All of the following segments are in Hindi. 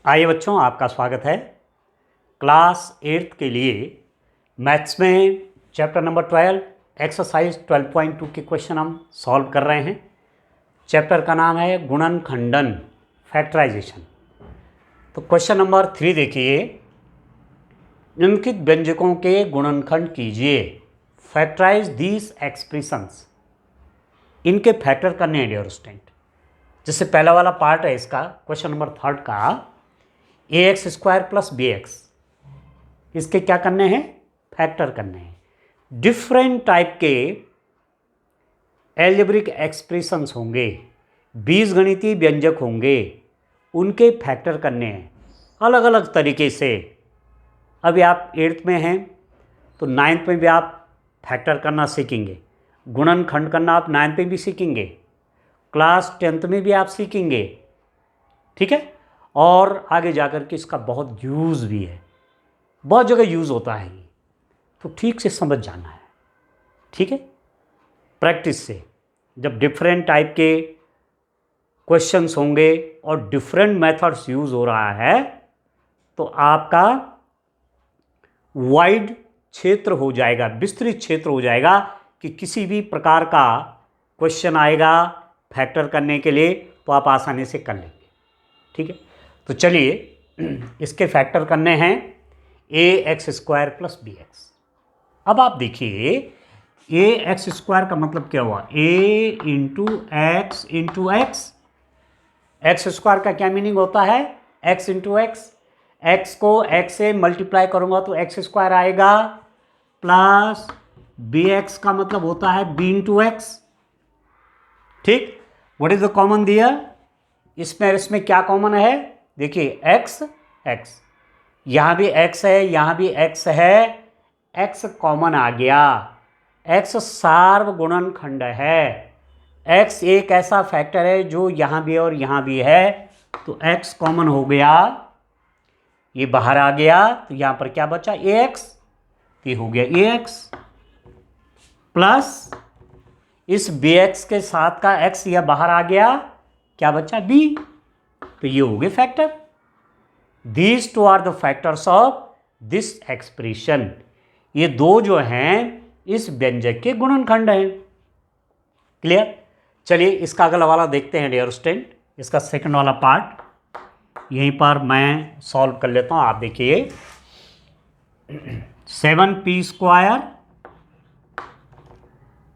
आइए बच्चों, आपका स्वागत है। क्लास 8 के लिए मैथ्स में चैप्टर नंबर 12 एक्सरसाइज 12.2 के क्वेश्चन हम सॉल्व कर रहे हैं। चैप्टर का नाम है गुणनखंडन, फैक्टराइजेशन। तो क्वेश्चन नंबर 3 देखिए, निम्नलिखित व्यंजकों के गुणनखंड कीजिए, फैक्टराइज दीज एक्सप्रेशंस। इनके फैक्टर करने हैं डियर स्टूडेंट। जिससे पहला वाला पार्ट है इसका, क्वेश्चन नंबर 3 का, ax² प्लस bx, इसके क्या करने हैं? फैक्टर करने हैं। डिफरेंट टाइप के एल्जेब्रिक एक्सप्रेशंस होंगे, बीजगणितीय व्यंजक होंगे, उनके फैक्टर करने हैं अलग अलग तरीके से। अभी आप 8th में हैं तो 9th में भी आप फैक्टर करना सीखेंगे, गुणनखंड करना आप 9th में भी सीखेंगे, क्लास 10th में भी आप सीखेंगे, ठीक है। और आगे जाकर के इसका बहुत यूज़ भी है, बहुत जगह यूज़ होता है ये, तो ठीक से समझ जाना है, ठीक है। प्रैक्टिस से जब डिफरेंट टाइप के क्वेश्चंस होंगे और डिफरेंट मेथड्स यूज़ हो रहा है तो आपका वाइड क्षेत्र हो जाएगा, विस्तृत क्षेत्र हो जाएगा कि किसी भी प्रकार का क्वेश्चन आएगा फैक्टर करने के लिए तो आप आसानी से कर लेंगे, ठीक है। तो चलिए इसके फैक्टर करने हैं ax² प्लस bx। अब आप देखिए ax² का मतलब क्या हुआ? a into x into x. x² का क्या मीनिंग होता है? x into x. एक्स को x से मल्टीप्लाई करूंगा तो x² आएगा, प्लस bx का मतलब होता है b इंटू एक्स, ठीक। व्हाट इज द कॉमन दियर? इसमें क्या कॉमन है? देखिए x x, यहां भी x है, यहां भी x है, x कॉमन आ गया। x सार्वगुणनखंड है, x एक ऐसा फैक्टर है जो यहां भी और यहां भी है, तो x कॉमन हो गया, ये बाहर आ गया, तो यहां पर क्या बचा? ax, ये हो गया ax, प्लस इस bx के साथ का x यह बाहर आ गया, क्या बचा? b, तो ये हो गए factor. These two are the factors of this expression. ये दो जो हैं इस व्यंजक के गुणनखंड हैं। क्लियर? चलिए इसका अगला वाला देखते हैं डियर स्टूडेंट, इसका सेकंड वाला पार्ट यहीं पर मैं सॉल्व कर लेता हूं। आप देखिए 7p²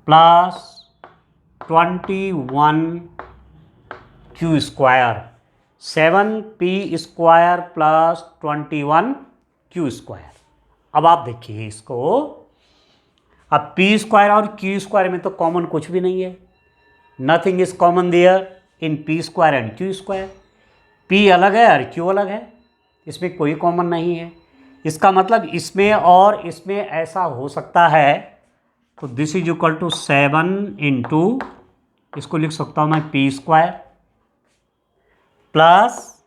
plus 21q², 7p² plus 21q²। अब आप देखिए इसको, अब p² और q² में तो कॉमन कुछ भी नहीं है, nothing is common there in p² and q²। p अलग है और q अलग है, इसमें कोई कॉमन नहीं है। इसका मतलब इसमें और इसमें ऐसा हो सकता है, तो this is equal to 7 into, इसको लिख सकता हूं मैं p² प्लस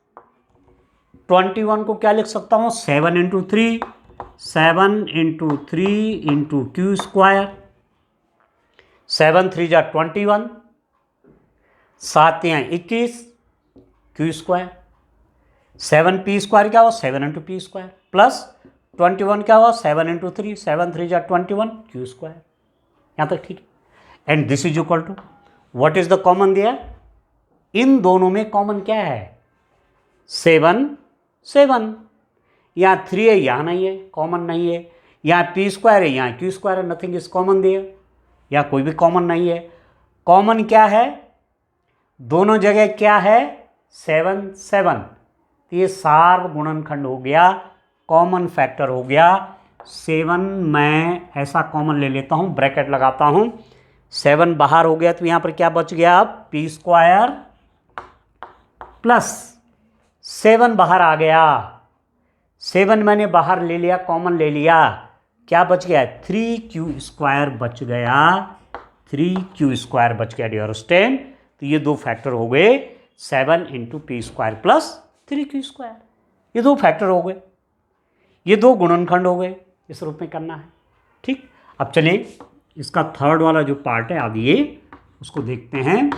21 को क्या लिख सकता हूं? 7 इंटू 3, 7 इंटू 3 इंटू q², 7 3 जा 21, 7 या 21 q², 7p² क्या हुआ? 7 इंटू p² प्लस 21 क्या हुआ? 7 इंटू 3, 7 3 जा 21 q²। यहां तक ठीक है। And this is equal to, what is the common there? इन दोनों में कॉमन क्या है? 7 7, यहां 3 है, यहां नहीं है, कॉमन नहीं है। यहां p² है, यहां q² है, नथिंग इज कॉमन दियर, यहां कोई भी कॉमन नहीं है। कॉमन क्या है? दोनों जगह क्या है? 7 7, तो ये सार्वगुणनखंड हो गया, कॉमन फैक्टर हो गया 7। मैं ऐसा कॉमन ले लेता हूं, ब्रैकेट लगाता हूं, 7 बाहर हो गया तो यहां पर क्या बच गया? अब p² प्लस 7 बाहर आ गया, 7 मैंने बाहर ले लिया, कॉमन ले लिया, क्या बच गया? 3q² बच गया, 3q² बच गया डियर स्टूडेंट। तो ये दो फैक्टर हो गए, 7 इंटू p² प्लस 3q², ये दो फैक्टर हो गए, ये दो गुणनखंड हो गए। इस रूप में करना है, ठीक। अब चलिए इसका थर्ड वाला जो पार्ट है आगे उसको देखते हैं।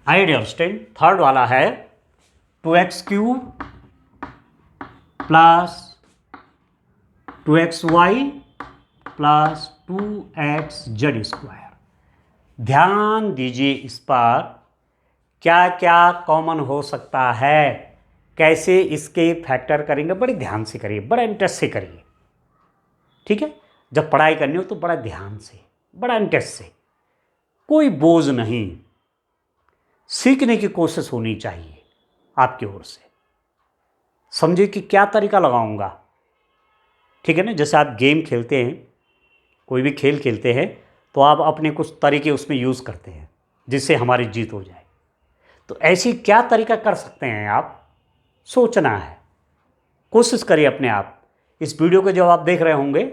आइए डियर स्टूडेंट, थर्ड वाला है 2x³ plus 2xy plus 2xz²। ध्यान दीजिए इस पर, क्या क्या कॉमन हो सकता है, कैसे इसके फैक्टर करेंगे, बड़े ध्यान से करिए, बड़ा इंटरेस्ट से करिए। ठीक है, जब पढ़ाई करनी हो तो बड़ा ध्यान से, बड़ा इंटरेस्ट से, कोई बोझ नहीं, सीखने की कोशिश होनी चाहिए आपकी ओर से। समझिए कि क्या तरीका लगाऊंगा। ठीक है ना, जैसे आप गेम खेलते हैं, कोई भी खेल खेलते हैं, तो आप अपने कुछ तरीके उसमें यूज़ करते हैं जिससे हमारी जीत हो जाए। तो ऐसी क्या तरीका कर सकते हैं आप, सोचना है, कोशिश करिए अपने आप। इस वीडियो को जब आप देख रहे होंगे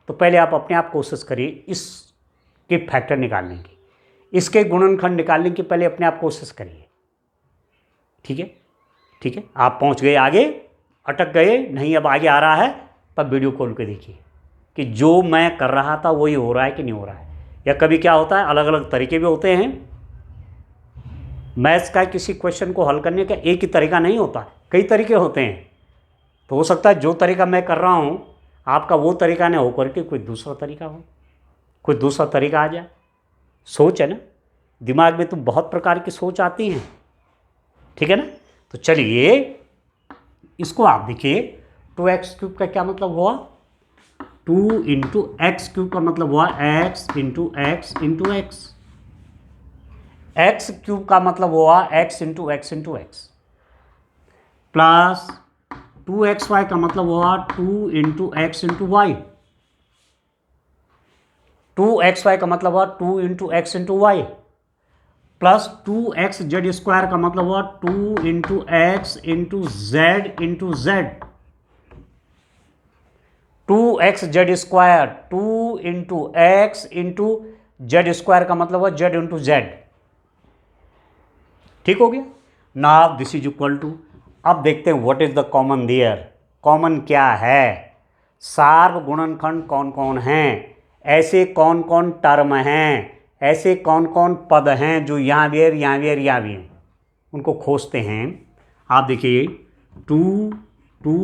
तो पहले आप अपने आप कोशिश करिए इसके फैक्टर निकालने की, इसके गुणनखंड निकालने की पहले अपने आप कोशिश करिए। ठीक है, ठीक है, आप पहुंच गए आगे, अटक गए नहीं, अब आगे आ रहा है, तब वीडियो खोल के देखिए कि जो मैं कर रहा था वही हो रहा है कि नहीं हो रहा है। या कभी क्या होता है, अलग अलग तरीके भी होते हैं। मैथ्स का किसी क्वेश्चन को हल करने का एक ही तरीका नहीं होता, कई तरीके होते हैं। तो हो सकता है जो तरीका मैं कर रहा हूँ आपका वो तरीका नहीं होकर के कोई दूसरा तरीका हो, कोई दूसरा तरीका आ जाए। सोच है ना, दिमाग में तो बहुत प्रकार की सोच आती हैं। ठीक है ना, तो चलिए इसको आप देखिए, 2x³ का क्या मतलब हुआ, 2 × x³ का मतलब हुआ x × x × x। x³ का मतलब हुआ x × x × x plus 2xy का मतलब हुआ 2 × x × y। 2xy का मतलब हुआ 2 × x × y प्लस 2xz² का मतलब हुआ 2 × x × z × z। 2xz², 2 × x × z² का मतलब हुआ z × z। ठीक हो गया। Now this is equal to, अब देखते हैं what is the common there, common क्या है, सार्व गुणनखंड कौन कौन हैं, ऐसे कौन कौन टर्म हैं, ऐसे कौन कौन पद हैं जो यहाँ भी है, यहाँ भी है, यहाँ भी हैं, उनको खोजते हैं। आप देखिए 2 2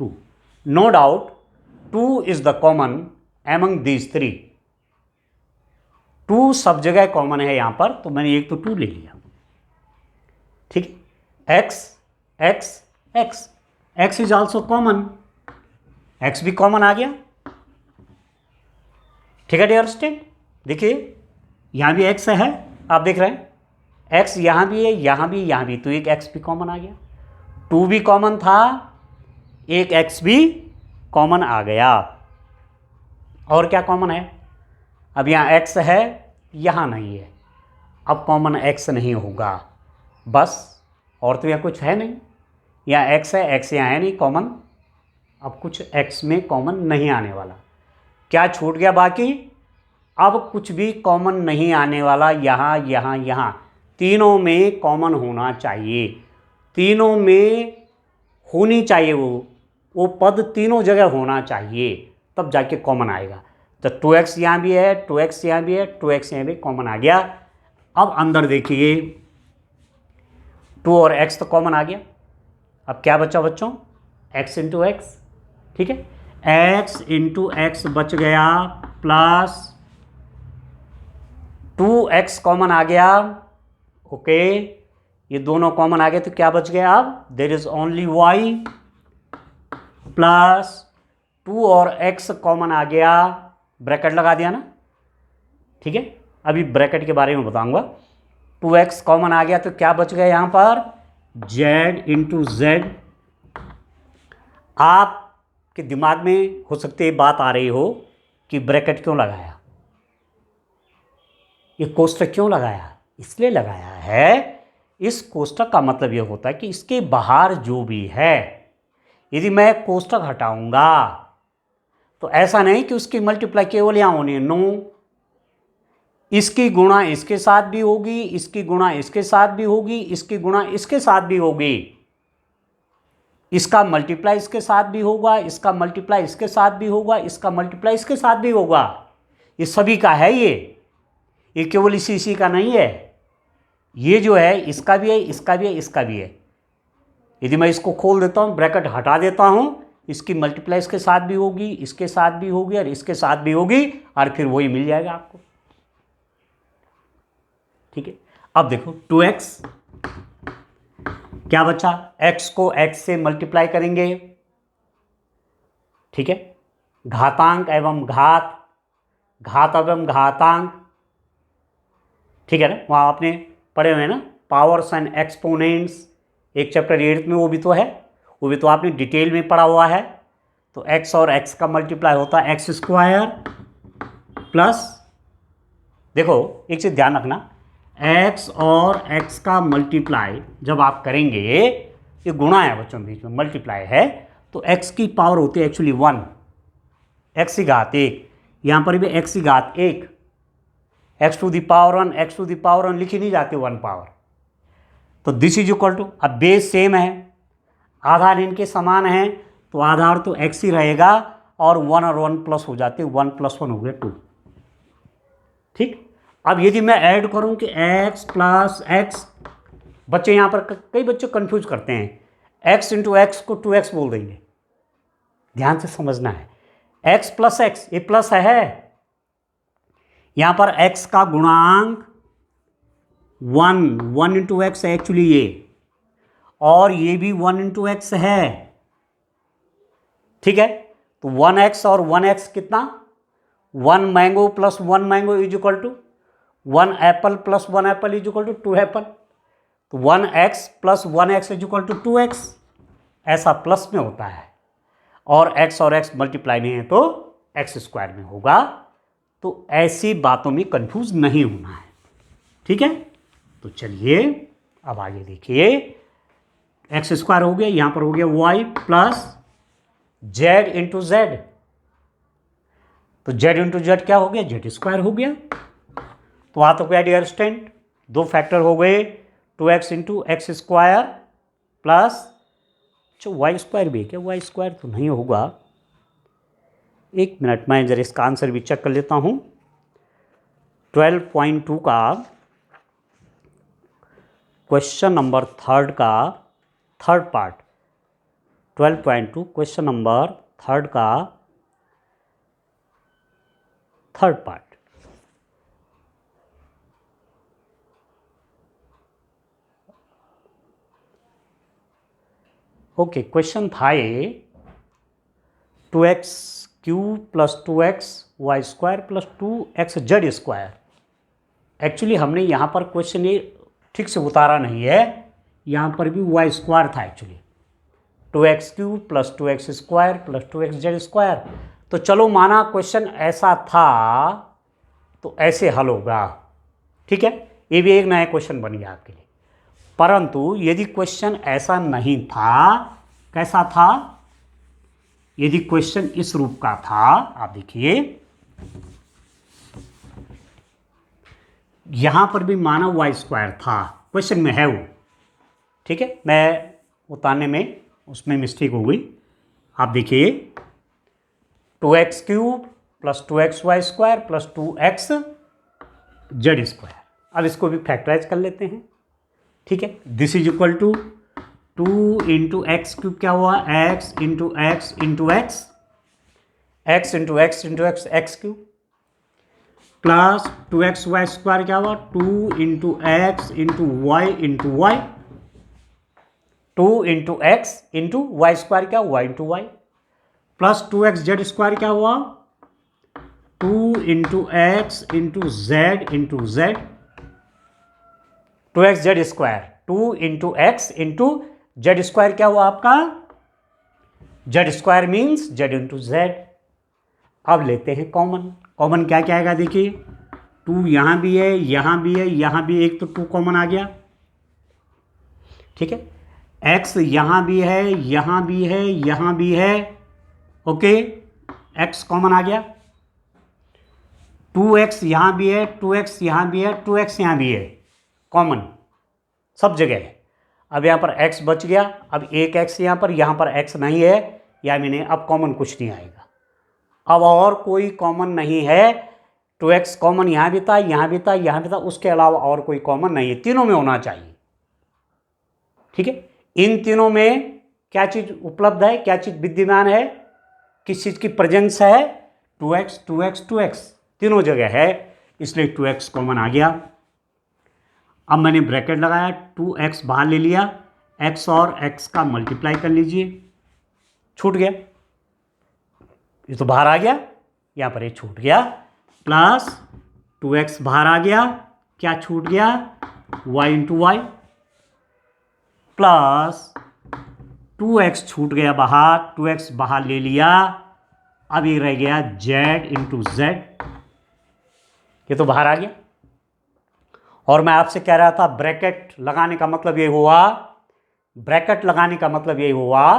2, no doubt 2 is the common among these 3। 2 सब जगह कॉमन है यहाँ पर, तो मैंने एक तो 2 ले लिया। ठीक है, x x x, x is also common, x भी कॉमन आ गया। ठीक है डियर स्टूडेंट, देखिए यहाँ भी x है, आप देख रहे हैं x यहाँ भी है, यहाँ भी, तो एक x भी कॉमन आ गया। 2 भी कॉमन था, एक x भी कॉमन आ गया। और क्या कॉमन है, अब यहाँ x है, यहाँ नहीं है, अब कॉमन x नहीं होगा बस, और तो यहाँ कुछ है नहीं। यहाँ x है, x यहाँ है नहीं कॉमन, अब कुछ x में कॉमन नहीं आने वाला। क्या छूट गया बाकी, अब कुछ भी कॉमन नहीं आने वाला। यहाँ यहाँ यहाँ तीनों में कॉमन होना चाहिए, तीनों में होनी चाहिए, वो पद तीनों जगह होना चाहिए, तब जाके कॉमन आएगा। तो 2x यहाँ भी है, 2x यहाँ भी है, 2x यहाँ भी कॉमन आ गया। अब अंदर देखिए 2 और x तो कॉमन आ गया, अब क्या बचा बच्चों, x × x। ठीक है, x × x बच गया, प्लस 2x कॉमन आ गया। ओके, ये दोनों कॉमन आ गए, तो क्या बच गया, अब there is only y, plus 2 और x कॉमन आ गया, ब्रैकेट लगा दिया ना। ठीक है, अभी ब्रैकेट के बारे में बताऊंगा। 2x कॉमन आ गया, तो क्या बच गया यहाँ पर, z × z। आपके दिमाग में हो सकती है बात आ रही हो कि ब्रैकेट क्यों लगाया, ये कोष्टक क्यों लगाया, इसलिए लगाया है, इस कोष्टक का मतलब ये होता है कि इसके बाहर जो भी है, यदि मैं कोष्टक हटाऊंगा तो ऐसा नहीं कि उसकी मल्टीप्लाई केवल यहाँ होनी है, नो, इसकी गुणा इसके साथ भी होगी, इसकी गुणा इसके साथ भी होगी, इसकी गुणा इसके साथ भी होगी, इसका मल्टीप्लाई इसके साथ भी होगा, इसका मल्टीप्लाई इसके साथ भी होगा, इसका मल्टीप्लाई इसके साथ भी होगा। ये सभी का है, ये केवल इसी का नहीं है, ये जो है इसका भी है, इसका भी है, इसका भी है। यदि मैं इसको खोल देता हूँ, ब्रैकेट हटा देता हूँ, इसकी मल्टीप्लाई इसके साथ भी होगी, इसके साथ भी होगी और इसके साथ भी होगी और फिर वही मिल जाएगा आपको। ठीक है, अब देखो 2x क्या बचा, x को x से मल्टीप्लाई करेंगे। ठीक है, घातांक एवं घात, घात एवं घातांक, ठीक है ना, वहां आपने पढ़े हुए हैं ना, पावर्स एंड एक्सपोनेंट्स, एक चैप्टर 8 में वो भी तो है, वो भी तो आपने डिटेल में पढ़ा हुआ है। तो x और x का मल्टीप्लाई होता है एक्स स्क्वायर प्लस, देखो एक चीज ध्यान रखना, x और x का मल्टीप्लाई जब आप करेंगे, ये गुणा है बच्चों बीच में, मल्टीप्लाई है, तो x की पावर होती है एक्चुअली 1, x की घात 1, यहां पर भी x की घात 1, x to the power 1, x to the power 1 लिखी नहीं जाती 1 पावर। तो दिस इज इक्वल टू, अब बेस सेम है, आधार इनके समान है, तो आधार तो x ही रहेगा और 1 और 1 प्लस हो जाते, 1 + 1 हो गया 2। ठीक, अब यदि मैं ऐड करूं कि x + x, बच्चे यहां पर कई बच्चे कंफ्यूज करते हैं, x × x को 2x बोल देंगे, ध्यान से समझना है, x + x, ये प्लस है, यहां पर x का गुणांक 1 × x है एक्चुअली ये, और ये भी 1 × x है। ठीक है, तो 1x और 1x कितना, 1 mango + 1 mango is equal to 1 apple + 1 apple is equal to 2 apple. तो 1x + 1x is equal to 2x, ऐसा प्लस में होता है, और x और x मल्टीप्लाई में है तो x² में होगा। तो ऐसी बातों में कंफ्यूज नहीं होना है। ठीक है, तो चलिए अब आगे देखिए, x² हो गया, यहां पर हो गया y + z × z, तो z × z क्या हो गया, z² हो गया। तो वहां तक डियर स्टूडेंट, दो फैक्टर हो गए, 2x × x² प्लस y² भी है क्या, y² तो नहीं होगा, एक मिनट मैं जरा इसका आंसर भी चेक कर लेता हूं। 12.2 का क्वेश्चन नंबर 3 का थर्ड पार्ट, 12.2 क्वेश्चन नंबर 3 का थर्ड पार्ट। ओके, क्वेश्चन था ये 2x³ + 2xy² + 2xz²। एक्चुअली हमने यहाँ पर क्वेश्चन ये ठीक से उतारा नहीं है, यहाँ पर भी y² था एक्चुअली, 2x³ + 2x² + 2xz²। तो चलो माना क्वेश्चन ऐसा था तो ऐसे हल होगा। ठीक है, ये भी एक नया क्वेश्चन बन गया आपके लिए। परंतु यदि क्वेश्चन ऐसा नहीं था, कैसा था, यदि क्वेश्चन इस रूप का था, आप देखिए यहां पर भी माना y² था, क्वेश्चन में है वो। ठीक है, मैं उतारने में उसमें मिस्टेक हो गई। आप देखिए 2x³ + 2xy² + 2xz²। अब इसको भी फैक्टराइज कर लेते हैं। ठीक है, this is equal to 2 × x³ क्या हुआ, x × x × x, x × x × x x³ plus 2xy² क्या हुआ, 2 × x × y × y, 2 × x × y² क्या, y × y, प्लस 2xz² क्या हुआ, 2 × x × z × z, 2xz², 2 × x × z² क्या हुआ आपका, z² मीन्स z × z। अब लेते हैं कॉमन, कॉमन क्या क्या आएगा, देखिए 2 यहां भी है, यहां भी है, यहां भी एक, तो 2 कॉमन आ गया। ठीक है, x यहां भी है, यहां भी है, यहां भी है, ओके, x कॉमन आ गया। 2x यहां भी है, 2x यहां भी है, 2x यहां भी है, कॉमन सब जगह है। अब यहां पर x बच गया, अब एक x यहां पर x नहीं है, या मैंने अब कॉमन कुछ नहीं आएगा, अब और कोई कॉमन नहीं है। 2x कॉमन यहां भी था, यहां भी था, यहां भी था, उसके अलावा और कोई कॉमन नहीं है, तीनों में होना चाहिए। ठीक है, इन तीनों में क्या चीज़ उपलब्ध है, क्या चीज़ विद्यमान है, किस चीज़ की प्रेजेंस है, 2x 2x 2x तीनों जगह है, इसलिए 2x कॉमन आ गया। अब मैंने ब्रैकेट लगाया, 2x बाहर ले लिया, x और x का मल्टीप्लाई कर लीजिए, छूट गया, ये तो बाहर आ गया, यहाँ पर ये छूट गया, प्लस 2x बाहर आ गया, क्या छूट गया, y into Y, plus 2x छूट गया बाहर, 2x बाहर ले लिया, अब ये रह गया z इंटू जेड, ये तो बाहर आ गया। और मैं आपसे कह रहा था ब्रैकेट लगाने का मतलब ये हुआ, ब्रैकेट लगाने का मतलब ये हुआ,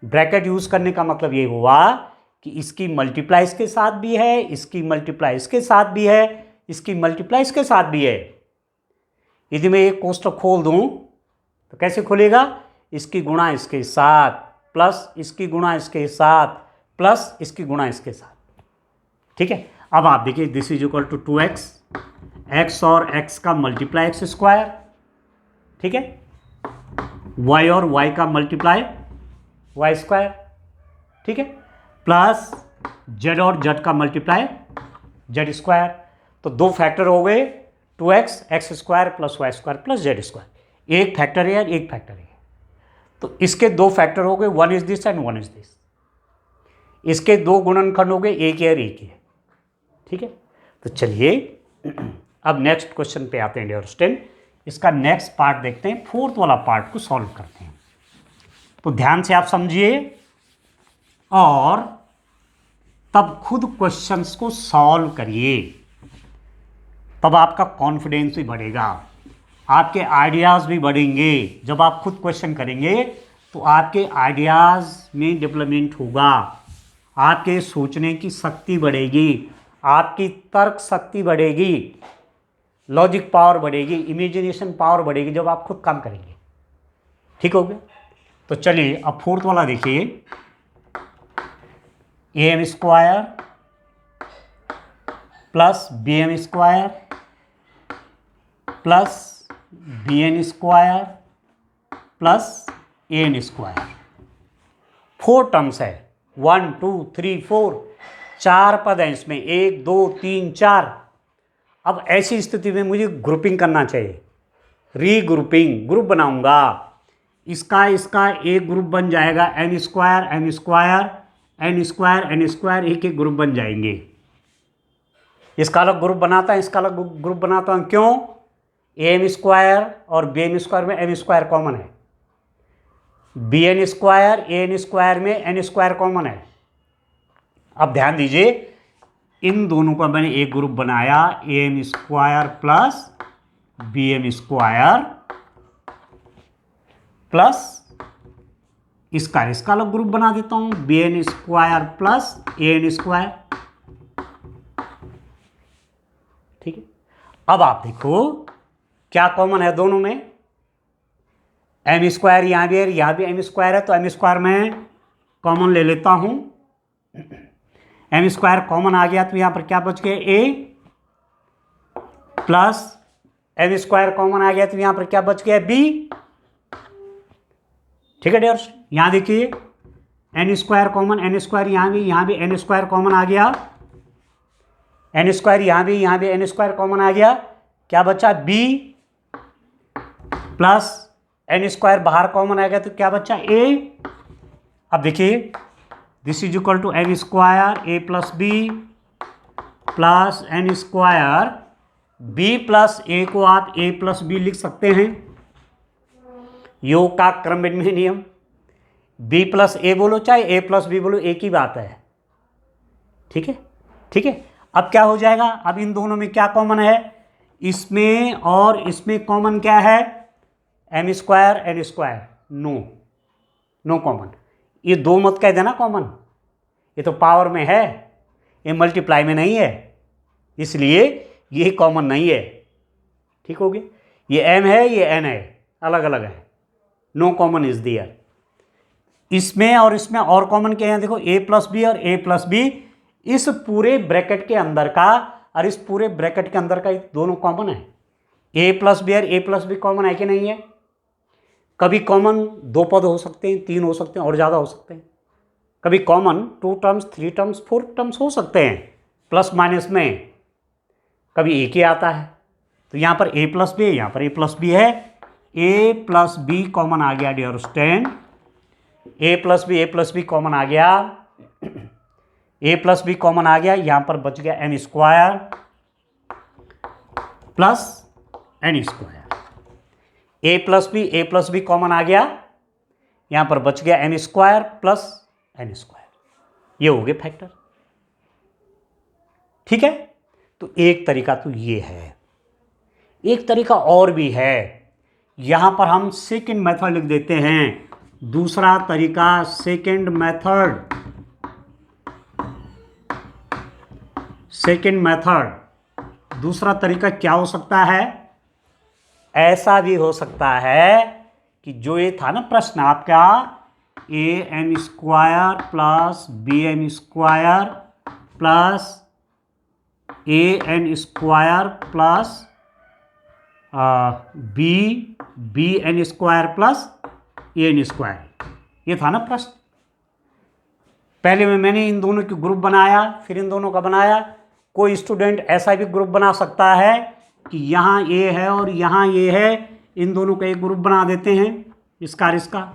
ब्रैकेट यूज करने का मतलब ये हुआ कि इसकी मल्टीप्लाई इसके साथ भी है, इसकी मल्टीप्लाई इसके साथ भी है, इसकी मल्टीप्लाई इसके साथ भी है। यदि मैं एक कोष्ठक खोल दूं तो कैसे खुलेगा, इसकी गुणा इसके साथ प्लस इसकी गुणा इसके साथ प्लस इसकी गुणा इसके साथ, ठीक है। अब आप देखिए this is equal to 2x, x और x का मल्टीप्लाई x स्क्वायर, ठीक है, y और y का मल्टीप्लाई y स्क्वायर, ठीक है, प्लस z और z का मल्टीप्लाई z स्क्वायर। तो दो फैक्टर हो गए, 2x x square plus y square plus z square, एक फैक्टर है एक फैक्टर है, तो इसके दो फैक्टर हो गए, one is this and one is this, इसके दो गुणनखंड हो गए, एक है और एक है, ठीक है। तो चलिए अब नेक्स्ट क्वेश्चन पे आते हैं डियर स्टूडेंट, इसका नेक्स्ट पार्ट देखते हैं, फोर्थ वाला पार्ट को सॉल्व करते हैं। तो ध्यान से आप समझिए और तब खुद क्वेश्चंस को सॉल्व करिए, तब आपका कॉन्फिडेंस भी बढ़ेगा, आपके आइडियाज़ भी बढ़ेंगे। जब आप खुद क्वेश्चन करेंगे तो आपके आइडियाज़ में डेवलपमेंट होगा, आपके सोचने की शक्ति बढ़ेगी, आपकी तर्क शक्ति बढ़ेगी, लॉजिक पावर बढ़ेगी, इमेजिनेशन पावर बढ़ेगी जब आप खुद काम करेंगे, ठीक हो गया। तो चलिए अब फोर्थ वाला देखिए, am square plus bm square plus bn square plus an square, 4 terms है, 1 2 3 4, 4 पद हैं इसमें, 1 2 3 4। अब ऐसी स्थिति में मुझे ग्रुपिंग करना चाहिए, रीग्रुपिंग, ग्रुप बनाऊंगा, इसका एक ग्रुप बन जाएगा, N square N square N square N square, एक एक ग्रुप बन जाएंगे। इसका अलग ग्रुप बनाता है, इसका अलग ग्रुप बनाता हूं, क्यों, एम स्क्वायर और बी एम स्क्वायर में एम स्क्वायर कॉमन है, बी एन स्क्वायर ए एन स्क्वायर में एन स्क्वायर कॉमन है। अब ध्यान दीजिए, इन दोनों का मैंने एक ग्रुप बनाया, A M square plus B M square plus इसका अलग ग्रुप बना देता हूं, B N square plus A N square, ठीक है। अब आप देखो क्या कॉमन है दोनों में, एम स्क्वायर यहां भी है, यहां भी एम स्क्वायर है, तो एम स्क्वायर में कॉमन ले लेता हूं, एम स्क्वायर कॉमन आ गया तो यहां पर क्या बच गया, ए प्लस एम स्क्वायर कॉमन आ गया तो यहां पर क्या बच गया, बी, ठीक है डियर्स। यहां देखिए N square common, N square यहां भी एन स्क्वायर कॉमन आ गया, एन स्क्वायर यहां भी एन स्क्वायर कॉमन आ गया, क्या बचा, बी प्लस एन स्क्वायर बाहर कॉमन आ गया तो क्या बचा, ए। अब देखिए this is equal to N square A plus B plus N square, B plus A को आप ए प्लस बी लिख सकते हैं, योग का क्रमविन्यास नियम, बी प्लस ए बोलो चाहे ए प्लस बी बोलो, एक ही बात है, ठीक है, ठीक है। अब क्या हो जाएगा, अब इन दोनों में क्या कॉमन है, इसमें और इसमें कॉमन क्या है, M square N square, no common, ये दो मत कह देना कॉमन, ये तो पावर में है, ये मल्टीप्लाई में नहीं है, इसलिए ये कॉमन नहीं है, ठीक हो गया। ये एम है ये एन है, अलग अलग है, नो कॉमन इज देयर। इसमें और इसमें और कॉमन क्या है, देखो ए प्लस बी और ए प्लस बी, इस पूरे ब्रैकेट के अंदर का और इस पूरे ब्रैकेट के अंदर का दोनों कॉमन है, ए प्लस बी और ए प्लस बी कॉमन है कि नहीं है, कभी कॉमन 2 पद हो सकते हैं, 3 हो सकते हैं और ज़्यादा हो सकते हैं। कभी कॉमन 2 टर्म्स, 3 टर्म्स, 4 टर्म्स हो सकते हैं प्लस माइनस में, कभी एक ही आता है। तो यहाँ पर a प्लस बी, यहाँ पर a प्लस बी है, a प्लस बी कॉमन आ गया dear student, a plus B common आ गया, a प्लस बी कॉमन आ गया, यहाँ पर बच गया n square plus n square. a plus B common आ गया, यहाँ पर बच गया n square plus n square. ये हो गए फैक्टर। ठीक है, तो एक तरीका तो ये है। एक तरीका और भी है, यहां पर हम सेकंड मेथड लिख देते हैं। दूसरा तरीका सेकंड मेथड, दूसरा तरीका क्या हो सकता है? ऐसा भी हो सकता है कि जो ये था ना प्रश्न आपका, A N square plus B N square plus A N square plus B N square plus A N square, ये था ना प्रश्न। पहले में मैंने इन दोनों के ग्रुप बनाया, फिर इन दोनों का बनाया। कोई स्टूडेंट ऐसा भी ग्रुप बना सकता है कि यहाँ ए है और यहाँ ए है, इन दोनों का एक ग्रुप बना देते हैं, इसका और इसका।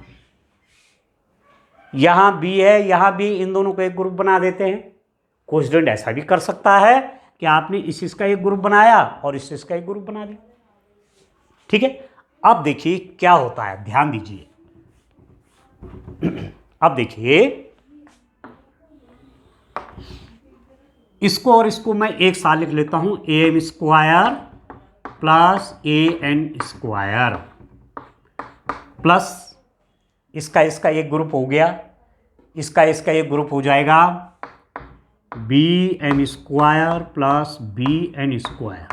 यहाँ बी है, यहाँ बी, इन दोनों का एक ग्रुप बना देते हैं। कोई स्टूडेंट ऐसा भी कर सकता है कि आपने इसका एक ग्रुप बनाया और इसका एक ग्रुप बना दिया। ठीक है, अब देखिए क्या होता है, ध्यान दीजिए। अब देखिए, इसको और इसको मैं एक साथ लिख लेता हूं, A M square plus A N square plus इसका एक ग्रुप हो गया, इसका एक ग्रुप हो जाएगा, B N square plus B N square.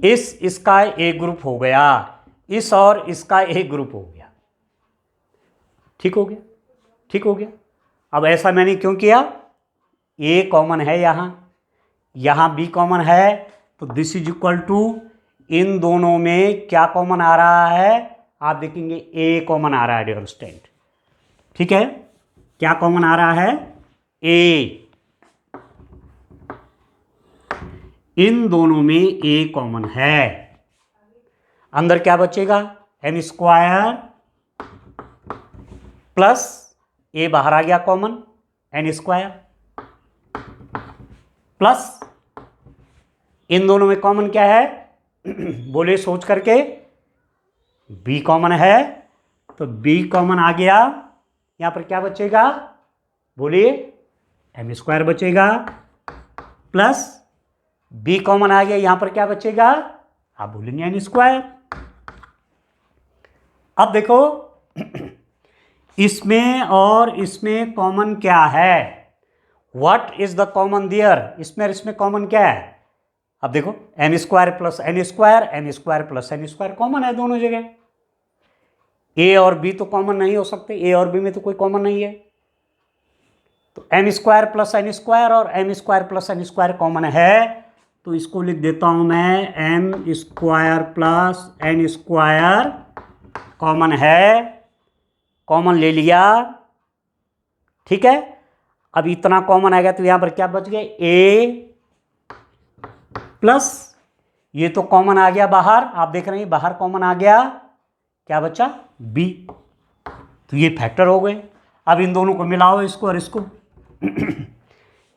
इसका एक ग्रुप हो गया, इस और इसका एक ग्रुप हो गया। ठीक हो गया, ठीक हो गया। अब ऐसा मैंने क्यों किया? ए कॉमन है, यहाँ बी कॉमन है, तो दिस इज इक्वल टू, इन दोनों में क्या कॉमन आ रहा है? आप देखेंगे ए कॉमन आ रहा है डियर स्टूडेंट। ठीक है, क्या कॉमन आ रहा है? ए। इन दोनों में ए कॉमन है। अंदर क्या बचेगा? एन स्क्वायर प्लस ए बाहर आ गया कॉमन, एन स्क्वायर प्लस इन दोनों में कॉमन क्या है? बोले सोच करके, बी कॉमन है, तो बी कॉमन आ गया। यहां पर क्या बचेगा? बोलिए, एम स्क्वायर बचेगा प्लस बी कॉमन आ गया, यहां पर क्या बचेगा? आप बोलेंगे एन स्क्वायर। अब देखो, इसमें और इसमें कॉमन क्या है? What is the common there? इसमें और इसमें कॉमन क्या है? अब देखो, N square plus N square, N square plus N square common है दोनों जगह। ए और बी तो कॉमन नहीं हो सकते, ए और बी में तो कोई कॉमन नहीं है। तो N square plus N square और N square plus N square common है, तो इसको लिख देता हूं मैं, N square plus N square common है, कॉमन ले लिया। ठीक है, अब इतना कॉमन आ गया, तो यहां पर क्या बच गया? ए प्लस ये तो कॉमन आ गया बाहर, आप देख रहे हैं बाहर कॉमन आ गया, क्या बचा? बी। तो ये फैक्टर हो गए। अब इन दोनों को मिलाओ, इसको और इसको,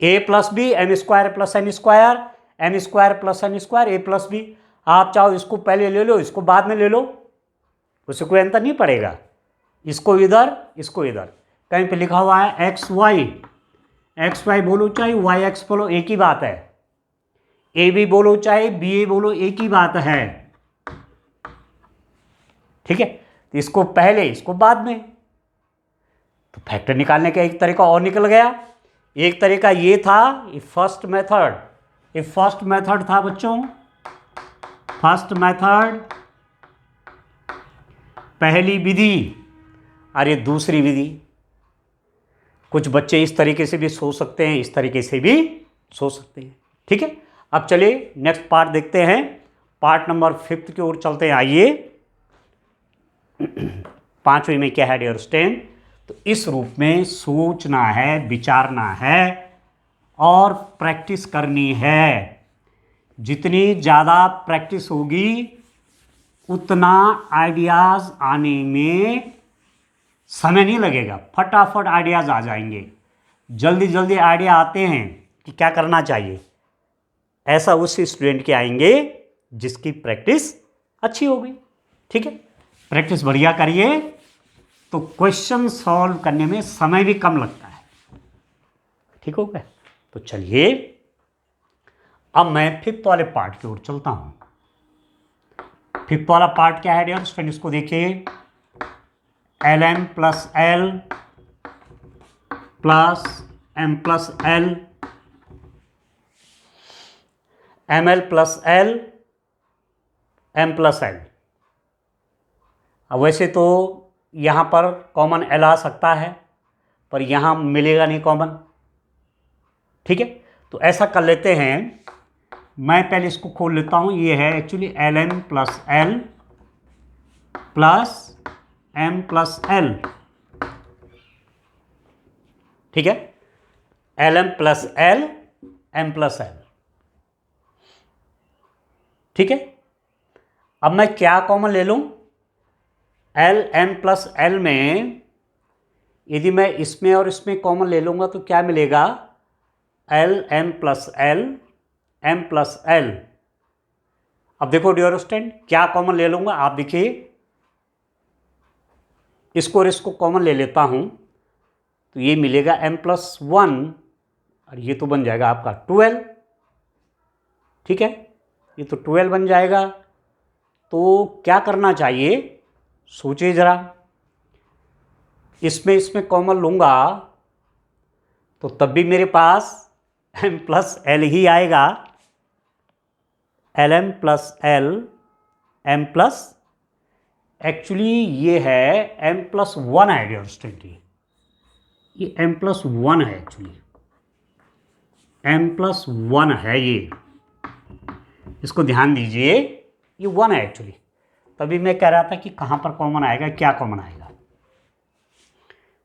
A plus B, N square plus N square, N square plus N square, A plus B. आप चाहो इसको पहले ले लो, इसको बाद में ले लो, उससे कोई अंतर नहीं पड़ेगा। इसको इधर, इसको इधर। कहीं पे लिखा हुआ है एक्स वाई बोलो चाहे वाई एक्स बोलो, एक ही बात है। ए बी बोलो चाहे बी ए बोलो, एक ही बात है। ठीक है, तो इसको पहले, इसको बाद में। तो फैक्टर निकालने का एक तरीका और निकल गया। एक तरीका ये था, ये फर्स्ट मेथड था बच्चों, फर्स्ट मेथड, पहली विधि। और ये दूसरी विधि। कुछ बच्चे इस तरीके से भी सोच सकते हैं, इस तरीके से भी सोच सकते हैं। ठीक है, अब चलिए नेक्स्ट पार्ट देखते हैं। पार्ट नंबर 5 की ओर चलते हैं, आइए। पांचवी में क्या है डियर स्टूडेंट, तो इस रूप में सोचना है, विचारना है और प्रैक्टिस करनी है। जितनी ज़्यादा प्रैक्टिस होगी उतना आइडियाज़ आने में समय नहीं लगेगा, फटाफट आइडियाज़ आ जाएंगे। जल्दी जल्दी आइडिया आते हैं कि क्या करना चाहिए, ऐसा उस स्टूडेंट के आएंगे जिसकी प्रैक्टिस अच्छी होगी। ठीक है, प्रैक्टिस बढ़िया करिए तो क्वेश्चन सॉल्व करने में समय भी कम लगता है। ठीक हो गया, तो चलिए अब मैं फिफ्थ वाले पार्ट की ओर चलता हूं। फिफ्थ वाला पार्ट क्या है डियर स्टूडेंट, इसको देखिए, L M plus L plus M plus L, M L plus L, M plus L. अब वैसे तो यहाँ पर कॉमन एल आ सकता है, पर यहाँ मिलेगा नहीं कॉमन। ठीक है, तो ऐसा कर लेते हैं, मैं पहले इसको खोल लेता हूँ। ये है actually L M plus L plus M plus L. ठीक है, L M plus L, M plus L. ठीक है, अब मैं क्या कॉमन ले लूँ, एल एम प्लस एल में यदि मैं इसमें और इसमें कॉमन ले लूँगा तो क्या मिलेगा, L M plus L, M plus L. अब देखो डियर स्टूडेंट, क्या कॉमन ले लूँगा, आप देखिए इसको और इसको कॉमन ले लेता हूँ तो ये मिलेगा एम प्लस वन और ये तो बन जाएगा आपका 12। ठीक है, ये तो 12 बन जाएगा। तो क्या करना चाहिए, सोचिए ज़रा, इसमें कॉमन लूँगा तो तब भी मेरे पास एम प्लस एल ही आएगा, L M plus L, M plus, actually ये है एम प्लस वन है डियर स्टूडेंट, ये एम प्लस वन है, एक्चुअली एम प्लस वन है ये, इसको ध्यान दीजिए, ये वन है एक्चुअली। तभी मैं कह रहा था कि कहाँ पर कॉमन आएगा, क्या कॉमन आएगा।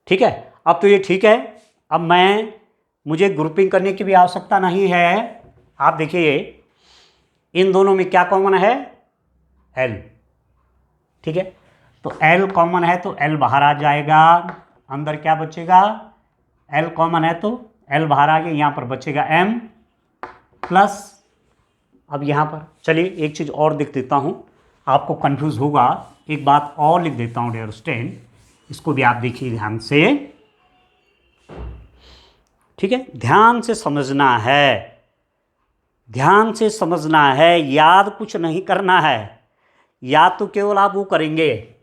ठीक है, अब तो ये ठीक है। अब मुझे ग्रुपिंग करने की भी आवश्यकता नहीं है। आप देखिए इन दोनों में क्या कॉमन है, एल। ठीक है, तो एल कॉमन है तो एल बाहर आ जाएगा, अंदर क्या बचेगा, एल कॉमन है तो एल बाहर आ गया, यहाँ पर बचेगा एम प्लस। अब यहाँ पर चलिए एक चीज़ और लिख देता हूँ, आपको कंफ्यूज होगा, एक बात और लिख देता हूँ डियर स्टूडेंट, इसको भी आप देखिए ध्यान से। ठीक है, ध्यान से समझना है, ध्यान से समझना है, याद कुछ नहीं करना है। याद तो केवल आप वो करेंगे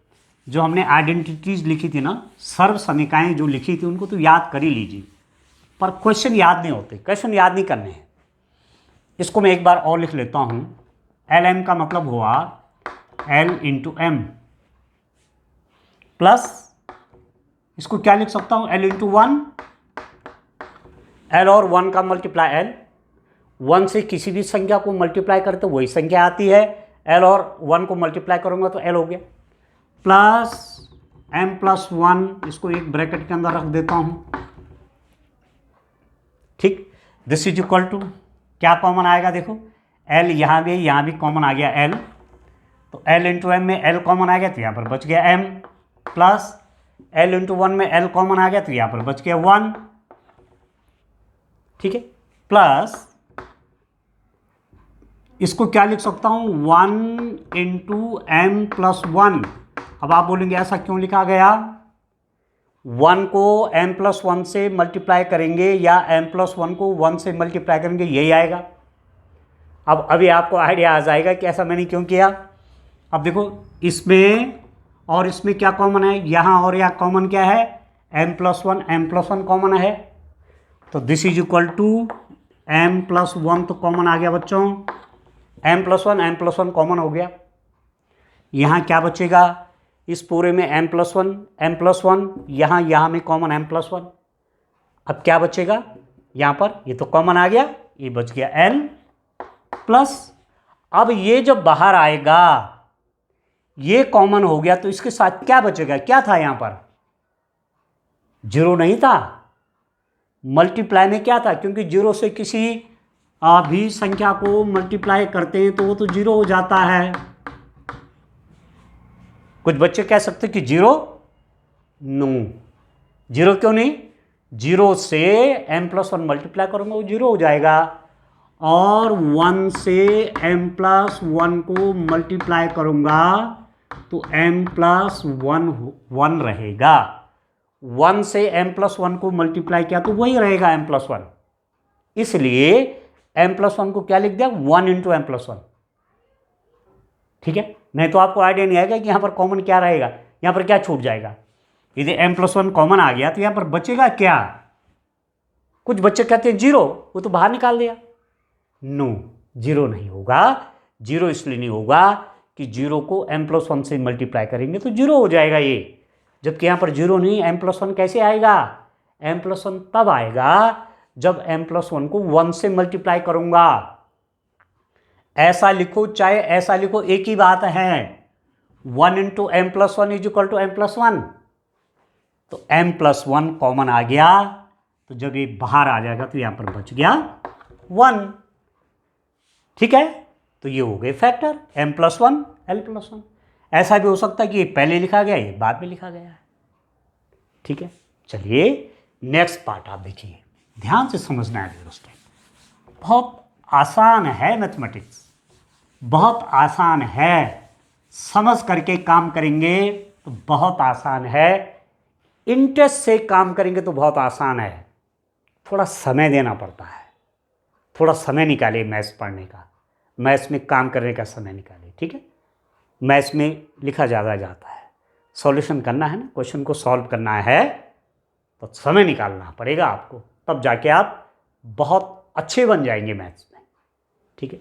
जो हमने आइडेंटिटीज लिखी थी ना, सर्व समीकाएं जो लिखी थी उनको तो याद कर ही लीजिए, पर क्वेश्चन याद नहीं होते, क्वेश्चन याद नहीं करने हैं। इसको मैं एक बार और लिख लेता हूं, एल एम का मतलब हुआ एल इंटू एम प्लस, इसको क्या लिख सकता हूं, एल इंटू वन, एल और वन का मल्टीप्लाई एल, वन से किसी भी संख्या को मल्टीप्लाई करते वही संख्या आती है, एल और वन को मल्टीप्लाई करूंगा तो एल हो गया, प्लस एम प्लस वन, इसको एक ब्रैकेट के अंदर रख देता हूं। ठीक, दिस इज इक्वल टू, क्या कॉमन आएगा, देखो एल यहाँ भी कॉमन आ गया एल, तो एल इंटू एम में एल कॉमन आ गया तो यहाँ पर बच गया M, plus L into one में एल कॉमन आ गया तो यहाँ पर बच गया वन। ठीक है, प्लस इसको क्या लिख सकता हूँ, one into M plus one. अब आप बोलेंगे ऐसा क्यों लिखा गया, वन को एम प्लस वन से मल्टीप्लाई करेंगे या एम प्लस वन को वन से मल्टीप्लाई करेंगे, यही आएगा। अब अभी आपको आइडिया आ जाएगा कि ऐसा मैंने क्यों किया। अब देखो इसमें और इसमें क्या कॉमन है, यहाँ और यहाँ कॉमन क्या है, एम प्लस वन कॉमन है, तो this is equal to M plus one तो कॉमन आ गया बच्चों, एम प्लस वन कॉमन हो गया। यहाँ क्या बचेगा, इस पूरे में एम प्लस वन, यहाँ में कॉमन एम प्लस वन। अब क्या बचेगा, यहाँ पर ये तो कॉमन आ गया, ये बच गया एल प्लस। अब ये जब बाहर आएगा, ये कॉमन हो गया तो इसके साथ क्या बचेगा, क्या था यहां पर, जीरो नहीं था। मल्टीप्लाई में क्या था, क्योंकि जीरो से किसी भी संख्या को मल्टीप्लाई करते हैं तो वो तो जीरो हो जाता है। कुछ बच्चे कह सकते कि जीरो, नो, जीरो क्यों नहीं, जीरो से m+1 मल्टीप्लाई करूंगा वो जीरो हो जाएगा, और 1 से m+1 को मल्टीप्लाई करूंगा तो m+1 1 रहेगा। 1 से m+1 को मल्टीप्लाई किया तो वही रहेगा m+1, इसलिए m+1 को क्या लिख दिया, 1 इंटू m+1। ठीक है, नहीं तो आपको आइडिया नहीं आएगा कि यहां पर कॉमन क्या रहेगा, यहां पर क्या छूट जाएगा। यदि m+1 कॉमन आ गया तो यहां पर बचेगा क्या। कुछ बच्चे कहते हैं जीरो, वो तो बाहर निकाल दिया। नो, जीरो नहीं होगा। जीरो इसलिए नहीं होगा कि जीरो को m+1 से मल्टीप्लाई करेंगे तो जीरो हो जाएगा ये, जबकि यहां पर जीरो नहीं, m+1 कैसे आएगा, m+1 तब आएगा जब m+1 को 1 से मल्टीप्लाई करूंगा। ऐसा लिखो चाहे ऐसा लिखो, एक ही बात है। 1 into m+1 is equal to m+1, तो m+1 कॉमन आ गया, तो जब ये बाहर आ जाएगा तो यहां पर बच गया 1। ठीक है, तो ये हो गए फैक्टर m+1 l+1। ऐसा भी हो सकता है कि ये पहले लिखा गया, ये बाद में लिखा गया है। ठीक है, चलिए नेक्स्ट पार्ट आप देखिए, ध्यान से समझना है दोस्तों। बहुत आसान है मैथमेटिक्स, बहुत आसान है, समझ करके काम करेंगे तो बहुत आसान है, इंटरेस्ट से काम करेंगे तो बहुत आसान है। थोड़ा समय देना पड़ता है, थोड़ा समय निकालिए मैथ्स पढ़ने का, मैथ्स में काम करने का समय निकालिए। ठीक है, मैथ्स में लिखा ज़्यादा जाता है, सॉल्यूशन करना है ना, क्वेश्चन को सॉल्व करना है तो समय निकालना पड़ेगा आपको, तब जाके आप बहुत अच्छे बन जाएंगे मैथ्स में। ठीक है,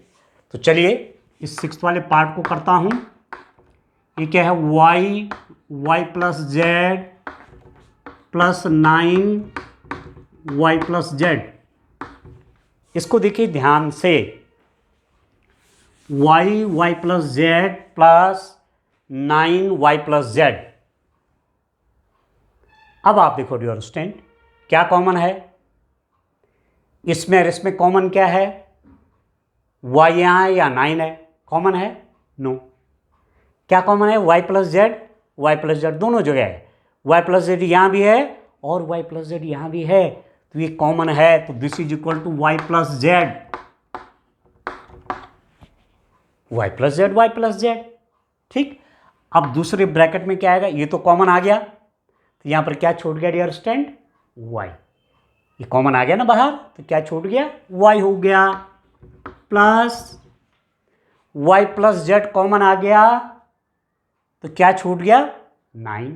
तो चलिए इस 6th वाले पार्ट को करता हूं। ये क्या है, y+z + 9y+z। इसको देखिए ध्यान से, y+z + 9y+z। अब आप देखो डियर स्टूडेंट, क्या कॉमन है इसमें, और इसमें कॉमन क्या है, y यहाँ है या 9 है, कॉमन है, नो। क्या कॉमन है, y+z दोनों जगह है, y+z यहाँ भी है और y+z यहाँ भी है, तो ये कॉमन है, तो this is equal to y+z। ठीक, अब दूसरे ब्रैकेट में क्या आएगा, ये तो कॉमन आ गया, तो यहां पर क्या छूट गया डियर स्टूडेंट, y। ये कॉमन आ गया ना बाहर, तो क्या छूट गया, y हो गया, प्लस y+z कॉमन आ गया तो क्या छूट गया, 9।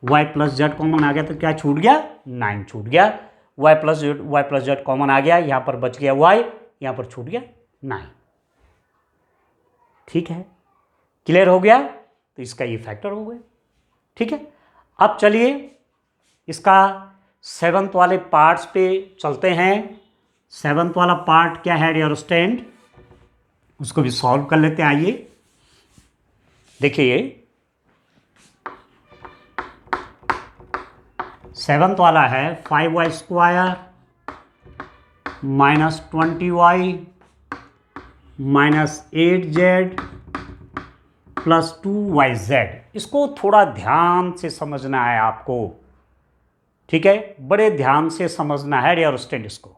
y+z कॉमन आ गया तो क्या छूट गया, 9 छूट गया। y+z कॉमन आ गया, यहां पर बच गया y, यहां पर छूट गया 9। ठीक है, क्लियर हो गया, तो इसका ये फैक्टर हो गया। ठीक है, अब चलिए इसका 7th वाले पार्ट्स पे चलते हैं। 7th वाला पार्ट क्या है डियर स्टूडेंट, उसको भी सॉल्व कर लेते हैं। आइए देखिए, 7th वाला है 5y² - 20y - 8z + 2yz। इसको थोड़ा ध्यान से समझना है आपको। ठीक है, बड़े ध्यान से समझना है डियर स्टूडेंट इसको।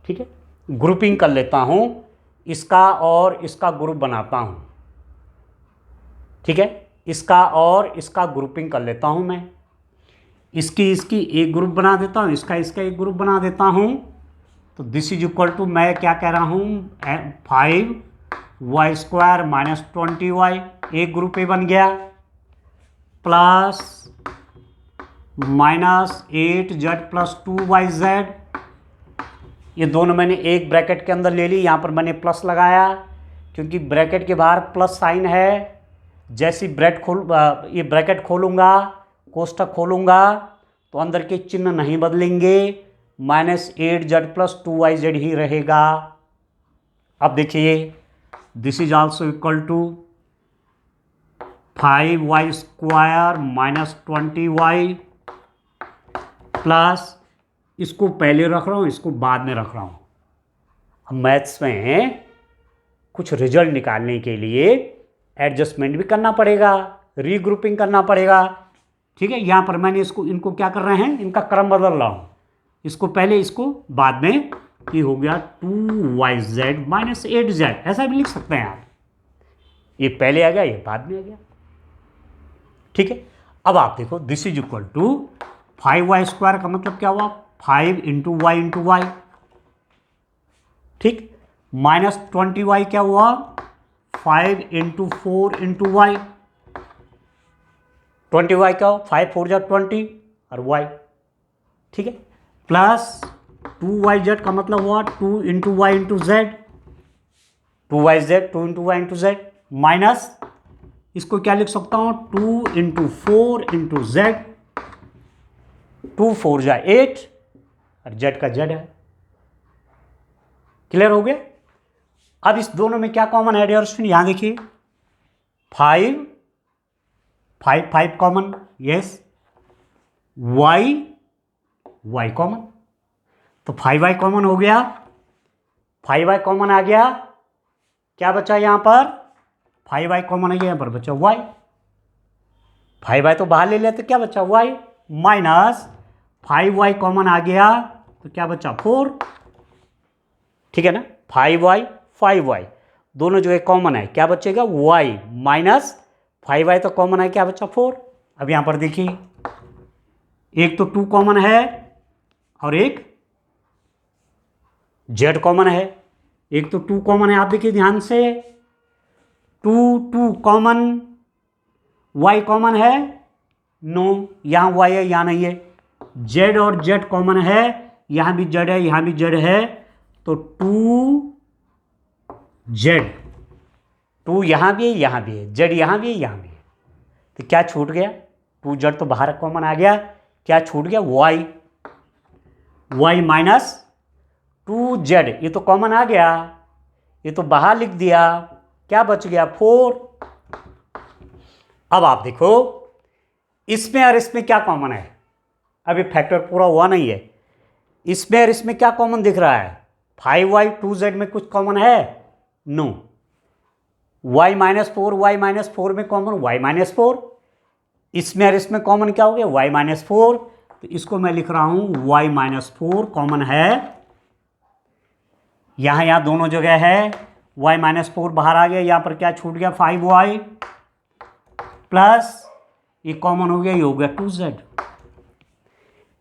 ठीक है, ग्रुपिंग कर लेता हूं, इसका और इसका ग्रुप बनाता हूं। ठीक है, इसका और इसका ग्रुपिंग कर लेता हूं मैं, इसकी एक ग्रुप बना देता हूं, इसका एक ग्रुप बना देता हूं। तो दिस इज इक्वल टू, मैं क्या कह रहा हूं, 5y² - 20y, एक ग्रुप ए बन गया, प्लस -8z + 2yz। ये दोनों मैंने एक ब्रैकेट के अंदर ले ली, यहाँ पर मैंने प्लस लगाया क्योंकि ब्रैकेट के बाहर प्लस साइन है। जैसी ये ब्रैकेट खोलूँगा, कोष्ठक खोलूँगा तो अंदर के चिन्ह नहीं बदलेंगे, -8z + 2yz ही रहेगा। अब देखिए this is also equal to 5y² minus 20y plus, इसको पहले रख रहा हूँ, इसको बाद में रख रहा हूँ। अब मैथ्स में कुछ रिजल्ट निकालने के लिए एडजस्टमेंट भी करना पड़ेगा, रीग्रुपिंग करना पड़ेगा, ठीक है। यहाँ पर मैंने इनको क्या कर रहे हैं, इनका क्रम बदल रहा हूँ, इसको पहले, इसको बाद में। ये हो गया 2yz माइनस 8z, ऐसा भी लिख सकते हैं आप। ये पहले आ गया, ये बाद में आ गया, ठीक है। अब आप देखो, this is equal to 5y² का मतलब क्या हुआ, 5 इंटू वाई इंटू वाई, ठीक। माइनस 20y क्या हुआ, 5 इंटू 4 इंटू वाई। 20y क्या हो, 5 4 जा 20 और y, ठीक है। प्लस 2yz का मतलब हुआ 2 into Y into Z, 2yz 2 into Y into Z, minus इसको क्या लिख सकता हूं, 2 इंटू 4 इंटू जेड, 2 4 जा 8 और जेड का जेड है। क्लियर हो गया। अब इस दोनों में क्या कॉमन है डियर स्टूडेंट, यहां देखिए 5 5 5 कॉमन, यस, y कॉमन, तो 5y कॉमन हो गया, 5y कॉमन आ गया, क्या बचा यहां पर, 5y कॉमन आ गया, यहां पर बचा y, 5y तो बाहर ले लेते, क्या बचा y, माइनस 5y कॉमन आ गया तो क्या बचा 4, ठीक है ना। 5y 5y दोनों जो है कॉमन है, क्या बचेगा y, माइनस 5y तो कॉमन है, क्या बचा 4। अब यहां पर देखिए, एक तो 2 कॉमन है और एक z कॉमन है, एक तो 2 कॉमन है, आप देखिए ध्यान से, 2 कॉमन, y कॉमन है, नो, यहां y है यहां नहीं है, z और z कॉमन है, यहां भी z है यहां भी z है, तो 2z, 2 यहां भी है यहां भी है, z यहां भी है यहां भी है, तो क्या छूट गया, 2z तो बाहर कॉमन आ गया, क्या छूट गया y माइनस 2z, ये तो कॉमन आ गया, ये तो बाहर लिख दिया, क्या बच गया 4। अब आप देखो, इसमें और इसमें क्या कॉमन है, अभी फैक्टर पूरा हुआ नहीं है, इसमें और इसमें क्या कॉमन दिख रहा है, 5y 2z में कुछ कॉमन है, नो, y माइनस 4 में कॉमन y माइनस 4, इसमें और इसमें कॉमन क्या हो गया y माइनस 4, तो इसको मैं लिख रहा हूं y माइनस 4 कॉमन है, यहां दोनों जगह है, y माइनस 4 बाहर आ गया, यहां पर क्या छूट गया 5y प्लस ये कॉमन हो गया, ये हो गया 2z,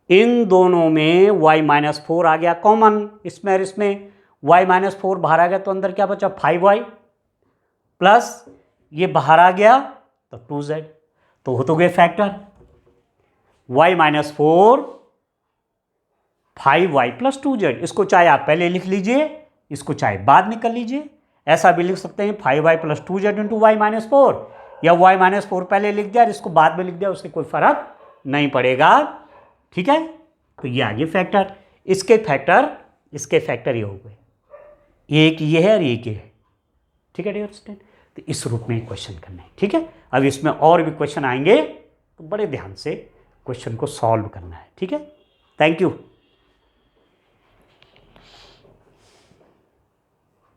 इन दोनों में y माइनस 4 आ गया कॉमन, इसमें और इसमें y माइनस 4 बाहर आ गया, तो अंदर क्या बचा 5y प्लस ये बाहर आ गया तो 2z, तो हो तो गए factor, y minus 4 5y plus 2z, इसको चाहे आप पहले लिख लीजिए, इसको चाहे बाद में कर लीजिए, ऐसा भी लिख सकते हैं 5y plus 2z into Y minus 4, या y माइनस 4 पहले लिख दिया, इसको बाद में लिख दिया, उससे कोई फर्क नहीं पड़ेगा, ठीक है। तो ये आ गए फैक्टर, इसके फैक्टर ये हो गए, एक ये है और एक ये है, ठीक है डियर स्टूडेंट। तो इस रूप में क्वेश्चन करना है, ठीक है। अब इसमें और भी क्वेश्चन आएंगे, तो बड़े ध्यान से क्वेश्चन को सॉल्व करना है, ठीक है। Thank you.